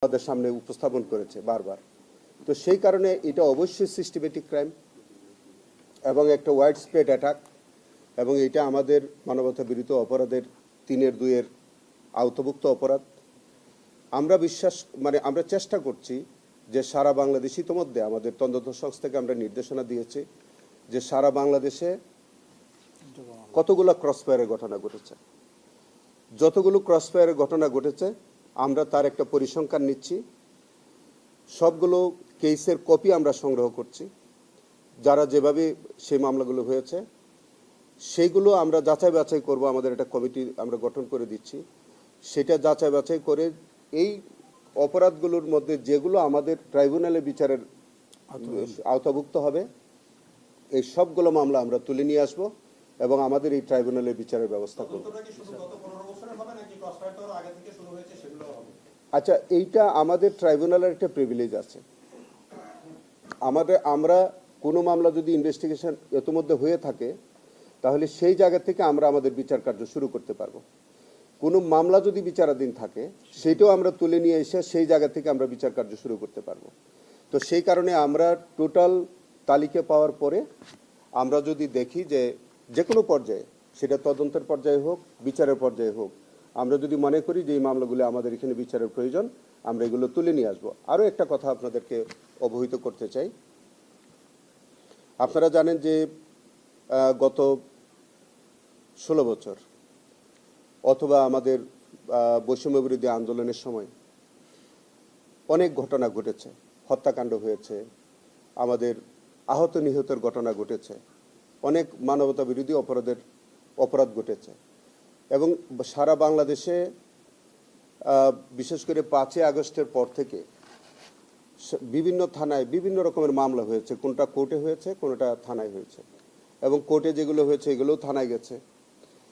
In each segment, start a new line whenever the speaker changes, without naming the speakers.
আমাদের সামনে উপস্থাপন করেছে বারবার। তো সেই কারণে এটা অবশ্যই সিস্টেমেটিক ক্রাইম এবং একটা ওয়াইড স্প্রেড অ্যাটাক, এবং এটা আমাদের মানবতা বিরোধী অপরাধের 3-2 আওতাভুক্ত অপরাধ। আমরা চেষ্টা করছি যে সারা বাংলাদেশ, ইতিমধ্যে আমাদের তদন্ত সংস্থাকে আমরা নির্দেশনা দিয়েছি যে সারা বাংলাদেশে কতগুলো ক্রসফায়ারের ঘটনা ঘটেছে, যতগুলো ক্রসফায়ারের ঘটনা ঘটেছে আমরা তার একটা পরিসংখ্যান নিচ্ছি। সবগুলো কেসের কপি আমরা সংগ্রহ করছি, যারা যেভাবে সেই মামলাগুলো হয়েছে সেইগুলো আমরা যাচাই বাছাই করব। আমাদের একটা কমিটি আমরা গঠন করে দিচ্ছি, সেটা যাচাই বাছাই করে এই অপরাধগুলোর মধ্যে যেগুলো আমাদের ট্রাইব্যুনালে বিচারের আওতাভুক্ত হবে এই সবগুলো মামলা আমরা তুলে নিয়ে আসব এবং আমাদের এই ট্রাইব্যুনালে বিচারের ব্যবস্থা করব। আচ্ছা, এইটা আমাদের ট্রাইব্যুনালের একটা প্রিভিলেজ আছে। আমরা কোনো মামলা যদি ইনভেস্টিগেশন ইতিমধ্যে হয়ে থাকে তাহলে সেই জায়গা থেকে আমরা আমাদের বিচার কার্য শুরু করতে পারবো। কোনো মামলা যদি বিচারাধীন থাকে সেটাও আমরা তুলে নিয়ে এসে সেই জায়গা থেকে আমরা বিচার কার্য শুরু করতে পারবো। তো সেই কারণে আমরা টোটাল তালিকা পাওয়ার পরে আমরা যদি দেখি যে কোনো পর্যায়ে, সেটা তদন্তের পর্যায়ে হোক বিচারের পর্যায়ে হোক, আমরা যদি মনে করি যে এই মামলাগুলো আমাদের এখানে বিচারের প্রয়োজন, আমরা এগুলো তুলে নিয়ে আসবো। আরও একটা কথা আপনাদেরকে অবহিত করতে চাই। আপনারা জানেন যে গত 16 বছর অথবা আমাদের বৈষম্য বিরোধী আন্দোলনের সময় অনেক ঘটনা ঘটেছে, হত্যাকাণ্ড হয়েছে, আমাদের আহত নিহতের ঘটনা ঘটেছে, অনেক মানবতা বিরোধী অপরাধ ঘটেছে। এবং সারা বাংলাদেশে বিশেষ করে 5ই আগস্টের পর থেকে বিভিন্ন থানায় বিভিন্ন রকমের মামলা হয়েছে, কোনটা কোর্টে হয়েছে, কোনটা থানায় হয়েছে, এবং কোর্টে যেগুলো হয়েছে এগুলোও থানায় গেছে।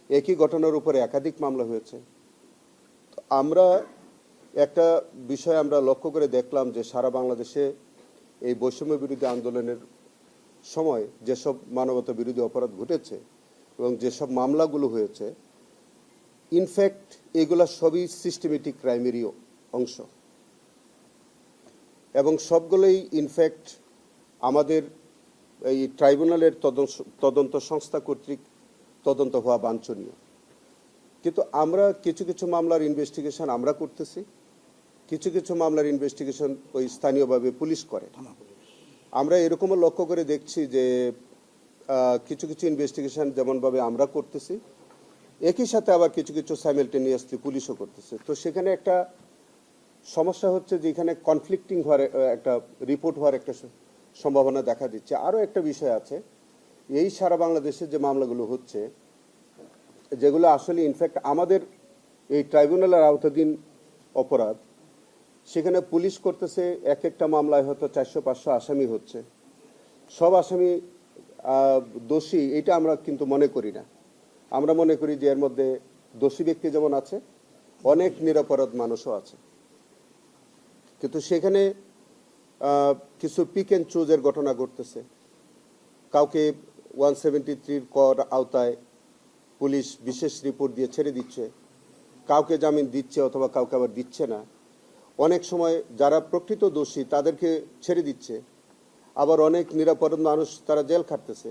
একই ঘটনার উপরে একাধিক মামলা হয়েছে। আমরা একটা বিষয় আমরা লক্ষ্য করে দেখলাম যে সারা বাংলাদেশে এই বৈষম্য বিরোধী আন্দোলনের সময় যেসব মানবতা বিরোধী অপরাধ ঘটেছে এবং যেসব মামলাগুলো হয়েছে, ইনফ্যাক্ট এগুলা সবই সিস্টেমেটিক ক্রাইমেরই অংশ, এবং সবগুলোই ইনফ্যাক্ট আমাদের এই ট্রাইব্যুনালের তদন্ত সংস্থা কর্তৃক তদন্ত হওয়া বাঞ্ছনীয়। কিন্তু আমরা কিছু কিছু মামলার ইনভেস্টিগেশন আমরা করতেছি, কিছু কিছু মামলার ইনভেস্টিগেশন ওই স্থানীয়ভাবে পুলিশ করে। আমরা এরকমও লক্ষ্য করে দেখছি যে কিছু কিছু ইনভেস্টিগেশন যেমনভাবে আমরা করতেছি একই সাথে আবার কিছু কিছু সাইমেলটেনিয়াসলি পুলিশও করতেছে। তো সেখানে একটা সমস্যা হচ্ছে যে এখানে কনফ্লিক্টিং হওয়ার একটা রিপোর্ট হওয়ার একটা সম্ভাবনা দেখা দিচ্ছে। আরও একটা বিষয় আছে, এই সারা বাংলাদেশে যে মামলাগুলো হচ্ছে যেগুলো আসলে ইনফ্যাক্ট আমাদের এই ট্রাইব্যুনালের আওতাধীন অপরাধ, সেখানে পুলিশ করতেছে এক একটা মামলায় হয়তো 400-500 আসামি হচ্ছে। সব আসামি দোষী এটা আমরা কিন্তু মনে করি না। আমরা মনে করি যে এর মধ্যে দোষী ব্যক্তি যেমন আছে, অনেক নিরপরাধ মানুষও আছে। কিন্তু সেখানে কিছু পিক অ্যান্ড চুজের ঘটনা ঘটতেছে। কাউকে 173 কর আওতায় পুলিশ বিশেষ রিপোর্ট দিয়ে ছেড়ে দিচ্ছে, কাউকে জামিন দিচ্ছে অথবা কাউকে আবার দিচ্ছে না। অনেক সময় যারা প্রকৃত দোষী তাদেরকে ছেড়ে দিচ্ছে, আবার অনেক নিরপরাধ মানুষ তারা জেল খাটতেছে।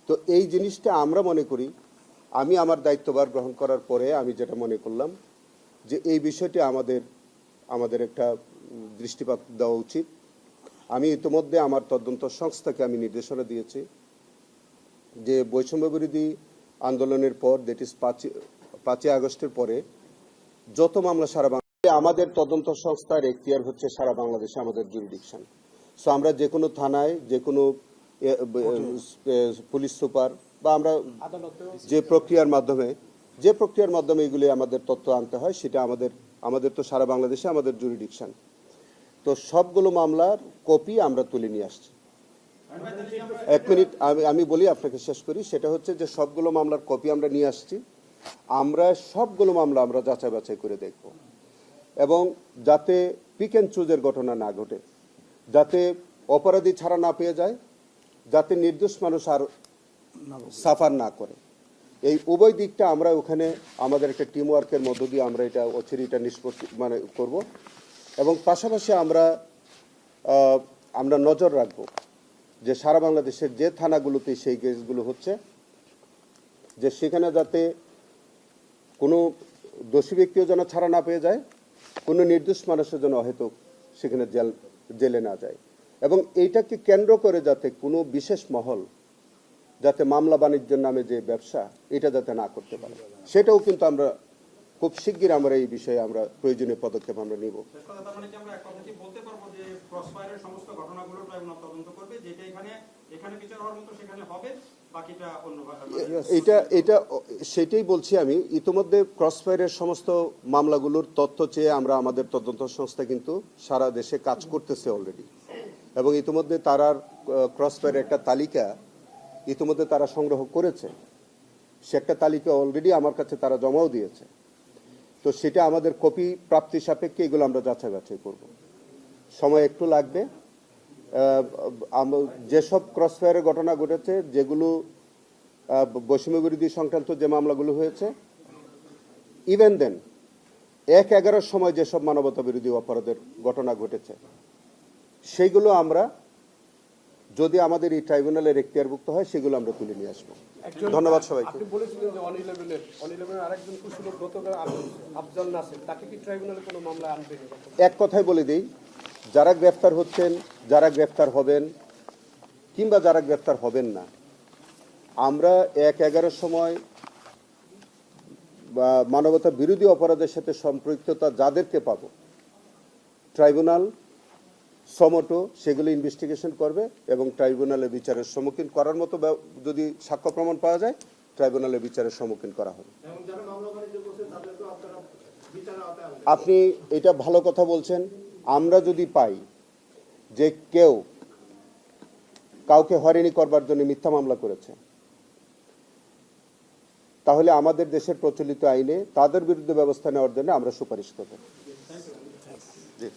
তো এই জিনিসটা আমরা মনে করি, আমি আমার দায়িত্বভার গ্রহণ করার পরে আমি যেটা মনে করলাম যে এই বিষয়টি আমাদের একটা দৃষ্টিপাত দেওয়া উচিত। আমি ইতিমধ্যে আমার তদন্ত সংস্থাকে আমি নির্দেশনা দিয়েছি যে বৈষম্য বিরোধী আন্দোলনের পর, দ্যাট ইজ 5ই আগস্টের পরে যত মামলা সারা বাংলাদেশে, আমাদের তদন্ত সংস্থার এখতিয়ার হচ্ছে সারা বাংলাদেশে আমাদের জুরিডিকশন। সো আমরা যে কোনো থানায়, যে কোনো পুলিশ সুপার বা আমরা যে প্রক্রিয়ার মাধ্যমে এগুলি আমাদের তথ্য আনতে হয়, সেটা আমাদের তো সারা বাংলাদেশে আমাদের জুরিডিকশন। তো সবগুলো মামলার কপি আমরা তুলে নিয়ে আসছি। 1 মিনিট আমি বলি, আপনাকে শেষ করি। সেটা হচ্ছে যে সবগুলো মামলার কপি আমরা নিয়ে আসছি। আমরা সবগুলো মামলা আমরা যাচাই বাছাই করে দেখব, এবং যাতে পিক অ্যান্ড চুজের ঘটনা না ঘটে, যাতে অপরাধী ছাড়া না পেয়ে যায়, যাতে নির্দোষ মানুষ আর সাফার না করে, এই উভয় দিকটা আমরা ওখানে আমাদের একটা টিম ওয়ার্কের মধ্য দিয়ে আমরা এটা নিষ্পত্তি করব। এবং পাশাপাশি আমরা নজর রাখব যে সারা বাংলাদেশের যে থানাগুলোতে সেই কেসগুলো হচ্ছে, যে সেখানে যাতে কোনো দোষী ব্যক্তিও যেন ছাড়া না পেয়ে যায়, কোনো নির্দোষ মানুষের জন্য অহেতুক সেখানে জেলে না যায়, এবং এইটাকে কেন্দ্র করে যাতে কোনো বিশেষ মহল যাতে মামলা বাণিজ্যের নামে যে ব্যবসা এটা যাতে না করতে পারে, সেটাও কিন্তু আমরা খুব শিগগির আমরা এই বিষয়ে আমরা প্রয়োজনীয় পদক্ষেপ আমরা নিব। এটা সেটাই বলছি আমি। ইতিমধ্যে ক্রসফায়ারের সমস্ত মামলাগুলোর তথ্য চেয়ে আমরা আমাদের তদন্ত সংস্থা কিন্তু সারা দেশে কাজ করতেছে অলরেডি, এবং ইতিমধ্যে তারা ক্রসফায়ারের একটা তালিকা ইতিমধ্যে তারা সংগ্রহ করেছে। সে একটা তালিকা অলরেডি আমার কাছে তারা জমাও দিয়েছে। তো সেটা আমাদের কপি প্রাপ্তি সাপেক্ষে এগুলো আমরা যাচাই বাছাই করব। সময় একটু লাগবে। যেসব ক্রসফায়ারের ঘটনা ঘটেছে, যেগুলো বৈষম্য বিরোধী সংক্রান্ত যে মামলাগুলো হয়েছে, ইভেন দেন 1/11 সময় যেসব মানবতা বিরোধী অপরাধের ঘটনা ঘটেছে, সেইগুলো আমরা যদি আমাদের এই ট্রাইব্যুনালের এখতিয়ারভুক্ত হয় সেগুলো আমরা তুলে নিয়ে আসবো। ধন্যবাদ সবাইকে।
আপনি বলেছিলেন যে অন-11 আরেকজন কুশলীর গতকাল আফজাল নাসির, তাকে কি ট্রাইব্যুনালে কোনো মামলা আনবে?
এক কথাই বলে দিই, যারা গ্রেফতার হচ্ছেন, যারা গ্রেফতার হবেন, কিংবা যারা গ্রেফতার হবেন না, আমরা 1/11 সময় মানবতা বিরোধী অপরাধের সাথে সম্পৃক্ততা যাদেরকে পাবো, ট্রাইব্যুনাল সমটো সেগুলো ইনভেস্টিগেশন করবে এবং ট্রাইব্যুনালে বিচারের সম্মুখীন করার মতো যদি সাক্ষ্য প্রমাণ পাওয়া যায়, ট্রাইব্যুনালে বিচারের সম্মুখীন করা হবে। আপনি এটা ভালো কথা বলছেন। আমরা যদি পাই যে কেউ কাউকে হয়রানি করবার জন্য মিথ্যা মামলা করেছে, তাহলে আমাদের দেশের প্রচলিত আইনে তাদের বিরুদ্ধে ব্যবস্থা নেওয়ার জন্য আমরা সুপারিশ করব। জি।